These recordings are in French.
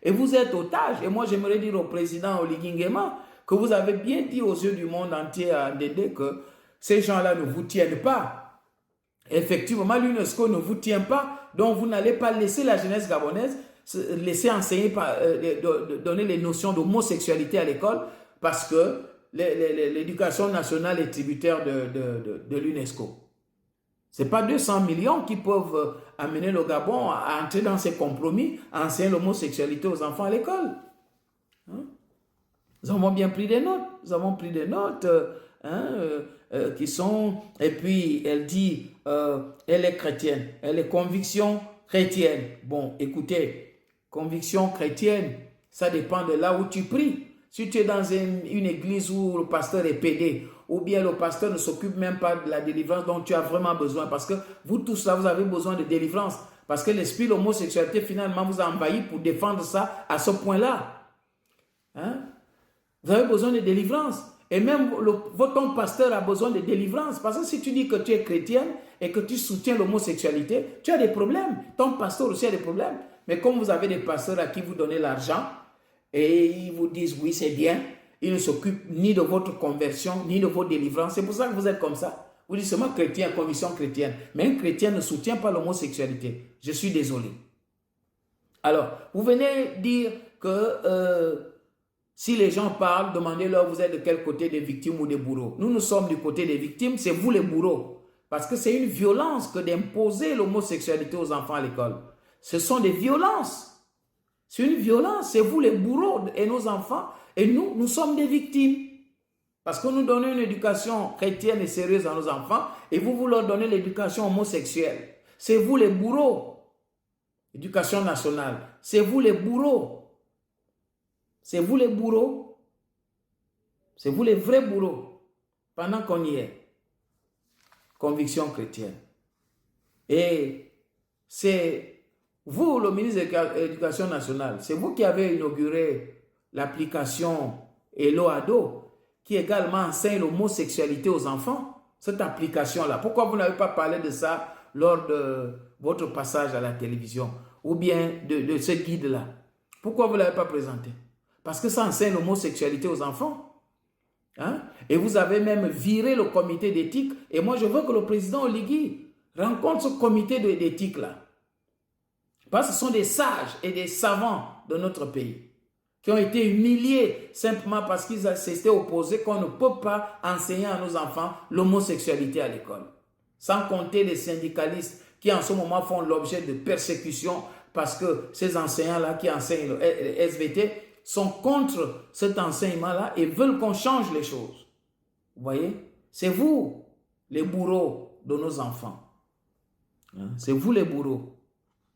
Et vous êtes otage. Et moi, j'aimerais dire au président Oligui Nguema que vous avez bien dit aux yeux du monde entier à Ndéndé que ces gens-là ne vous tiennent pas. Effectivement, l'UNESCO ne vous tient pas, donc vous n'allez pas laisser la jeunesse gabonaise laisser enseigner, donner les notions d'homosexualité à l'école parce que l'éducation nationale est tributaire de l'UNESCO. Ce n'est pas 200 millions qui peuvent amener le Gabon à entrer dans ces compromis, à enseigner l'homosexualité aux enfants à l'école. Hein? Nous avons bien pris des notes. Nous avons pris des notes qui sont... Et puis, elle dit, elle est chrétienne. Elle est conviction chrétienne. Bon, écoutez, conviction chrétienne, ça dépend de là où tu pries. Si tu es dans une église où le pasteur est pédé, ou bien le pasteur ne s'occupe même pas de la délivrance dont tu as vraiment besoin, parce que vous tous là, vous avez besoin de délivrance, parce que l'esprit de l'homosexualité finalement vous a envahi pour défendre ça à ce point-là. Hein? Vous avez besoin de délivrance. Et même votre pasteur a besoin de délivrance, parce que si tu dis que tu es chrétienne et que tu soutiens l'homosexualité, tu as des problèmes. Ton pasteur aussi a des problèmes. Mais comme vous avez des pasteurs à qui vous donnez l'argent, et ils vous disent oui c'est bien, ils ne s'occupent ni de votre conversion, ni de vos délivrances. C'est pour ça que vous êtes comme ça. Vous dites seulement chrétien, conviction chrétienne. Mais un chrétien ne soutient pas l'homosexualité. Je suis désolé. Alors, vous venez dire que si les gens parlent, demandez-leur vous êtes de quel côté, des victimes ou des bourreaux. Nous sommes du côté des victimes, c'est vous les bourreaux. Parce que c'est une violence que d'imposer l'homosexualité aux enfants à l'école. Ce sont des violences. C'est une violence, c'est vous les bourreaux et nos enfants, et nous sommes des victimes. Parce que nous donnons une éducation chrétienne et sérieuse à nos enfants, et vous leur donnez l'éducation homosexuelle. C'est vous les bourreaux. Éducation nationale, c'est vous les bourreaux. C'est vous les bourreaux. C'est vous les vrais bourreaux. Pendant qu'on y est. Conviction chrétienne. Et c'est... Vous, le ministre de l'Éducation nationale, c'est vous qui avez inauguré l'application Hello-Ado, qui également enseigne l'homosexualité aux enfants. Cette application-là, pourquoi vous n'avez pas parlé de ça lors de votre passage à la télévision ou bien de ce guide-là? Pourquoi vous ne l'avez pas présenté? Parce que ça enseigne l'homosexualité aux enfants. Hein? Et vous avez même viré le comité d'éthique. Et moi, je veux que le président Oligui rencontre ce comité d'éthique-là. Parce que ce sont des sages et des savants de notre pays qui ont été humiliés simplement parce qu'ils s'étaient opposés qu'on ne peut pas enseigner à nos enfants l'homosexualité à l'école. Sans compter les syndicalistes qui en ce moment font l'objet de persécutions parce que ces enseignants-là qui enseignent le SVT sont contre cet enseignement-là et veulent qu'on change les choses. Vous voyez? C'est vous les bourreaux de nos enfants. Hein? C'est vous les bourreaux.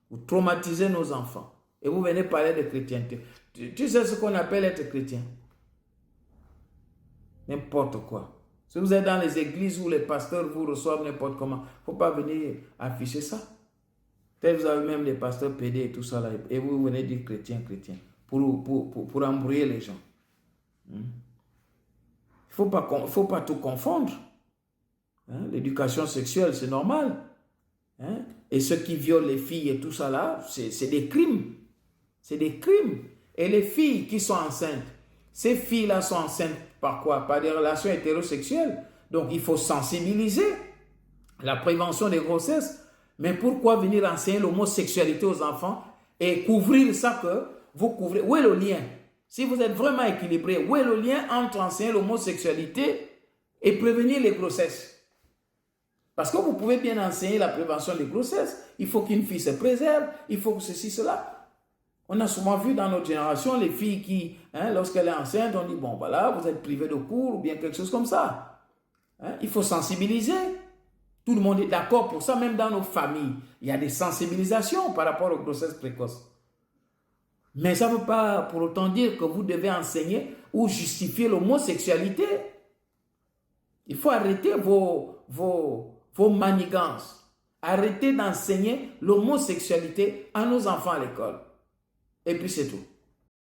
Vous traumatisez nos enfants. Et vous venez parler de chrétienté. Tu sais ce qu'on appelle être chrétien? N'importe quoi. Si vous êtes dans les églises où les pasteurs vous reçoivent n'importe comment, il ne faut pas venir afficher ça. Peut-être vous avez même des pasteurs pédés et tout ça là. Et vous venez dire chrétien, chrétien. Pour embrouiller les gens. Il ne faut pas tout confondre. Hein? L'éducation sexuelle, c'est normal. Hein? Et ceux qui violent les filles et tout ça là, c'est des crimes. C'est des crimes. Et les filles qui sont enceintes, ces filles-là sont enceintes par quoi? Par des relations hétérosexuelles. Donc il faut sensibiliser la prévention des grossesses. Mais pourquoi venir enseigner l'homosexualité aux enfants et couvrir ça que vous couvrez? Où est le lien? Si vous êtes vraiment équilibré, où est le lien entre enseigner l'homosexualité et prévenir les grossesses? Parce que vous pouvez bien enseigner la prévention des grossesses. Il faut qu'une fille se préserve. Il faut que ceci, cela. On a souvent vu dans notre génération les filles qui, lorsqu'elle est enceinte, on dit, bon, voilà, vous êtes privé de cours ou bien quelque chose comme ça. Hein? Il faut sensibiliser. Tout le monde est d'accord pour ça, même dans nos familles. Il y a des sensibilisations par rapport aux grossesses précoces. Mais ça ne veut pas pour autant dire que vous devez enseigner ou justifier l'homosexualité. Il faut arrêter vos manigances. Arrêtez d'enseigner l'homosexualité à nos enfants à l'école. Et puis c'est tout.